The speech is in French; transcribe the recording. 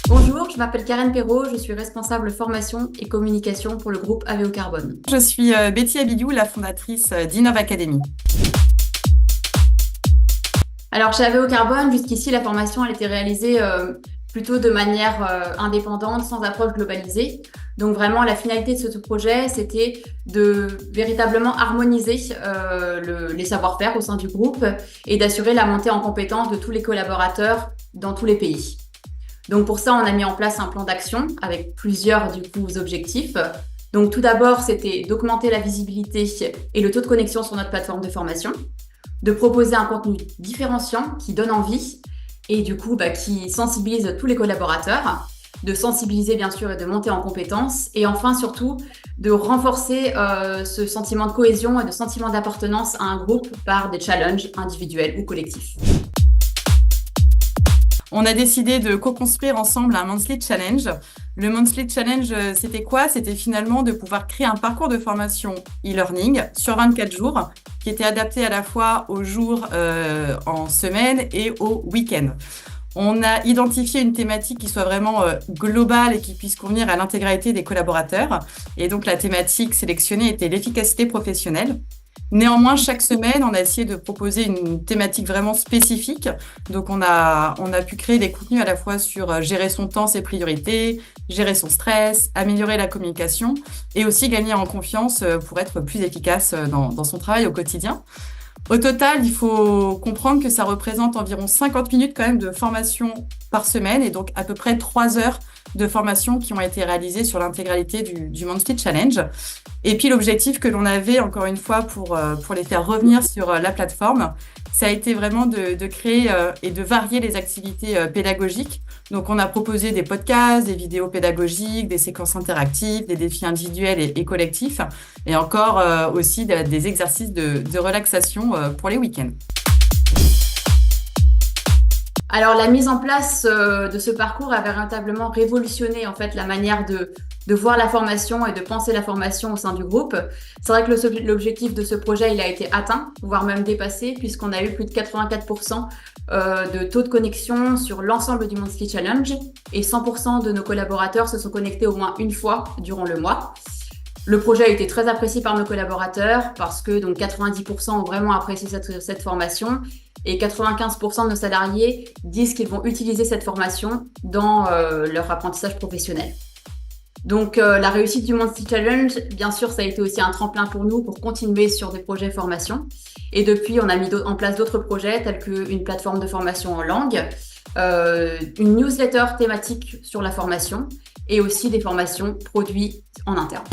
Bonjour, je m'appelle Karen Perrault, je suis responsable formation et communication pour le groupe AVO Carbone. Je suis Betty Abidou, la fondatrice d'Innov Academy. Alors chez AVO Carbone, jusqu'ici, la formation elle était réalisée plutôt de manière indépendante, sans approche globalisée. Donc vraiment, la finalité de ce projet, c'était de véritablement harmoniser les savoir-faire au sein du groupe et d'assurer la montée en compétence de tous les collaborateurs dans tous les pays. Donc pour ça, on a mis en place un plan d'action avec plusieurs objectifs. Donc tout d'abord, c'était d'augmenter la visibilité et le taux de connexion sur notre plateforme de formation, de proposer un contenu différenciant qui donne envie et qui sensibilise tous les collaborateurs, de sensibiliser bien sûr et de monter en compétences et enfin surtout de renforcer ce sentiment de cohésion et de sentiment d'appartenance à un groupe par des challenges individuels ou collectifs. On a décidé de co-construire ensemble un Monthly Challenge. Le Monthly Challenge, c'était quoi? C'était finalement de pouvoir créer un parcours de formation e-learning sur 24 jours qui était adapté à la fois aux jours en semaine et au week-end. On a identifié une thématique qui soit vraiment globale et qui puisse convenir à l'intégralité des collaborateurs. Et donc, la thématique sélectionnée était l'efficacité professionnelle. Néanmoins, chaque semaine, on a essayé de proposer une thématique vraiment spécifique. Donc, on a pu créer des contenus à la fois sur gérer son temps, ses priorités, gérer son stress, améliorer la communication et aussi gagner en confiance pour être plus efficace dans son travail au quotidien. Au total, il faut comprendre que ça représente environ 50 minutes quand même de formation par semaine et donc à peu près 3 heures de formation qui ont été réalisées sur l'intégralité du Monthly Challenge. Et puis l'objectif que l'on avait, encore une fois, pour les faire revenir sur la plateforme, ça a été vraiment de créer et de varier les activités pédagogiques. Donc on a proposé des podcasts, des vidéos pédagogiques, des séquences interactives, des défis individuels et collectifs, et encore aussi des exercices de relaxation pour les week-ends. Alors la mise en place de ce parcours a véritablement révolutionné en fait la manière de voir la formation et de penser la formation au sein du groupe. C'est vrai que l'objectif de ce projet il a été atteint, voire même dépassé, puisqu'on a eu plus de 84% de taux de connexion sur l'ensemble du Monthly Challenge et 100% de nos collaborateurs se sont connectés au moins une fois durant le mois. Le projet a été très apprécié par nos collaborateurs parce que donc 90% ont vraiment apprécié cette formation et 95% de nos salariés disent qu'ils vont utiliser cette formation dans leur apprentissage professionnel. Donc la réussite du Monthly Challenge, bien sûr, ça a été aussi un tremplin pour nous pour continuer sur des projets formation. Et depuis, on a mis en place d'autres projets tels qu'une plateforme de formation en langue, une newsletter thématique sur la formation et aussi des formations produites en interne.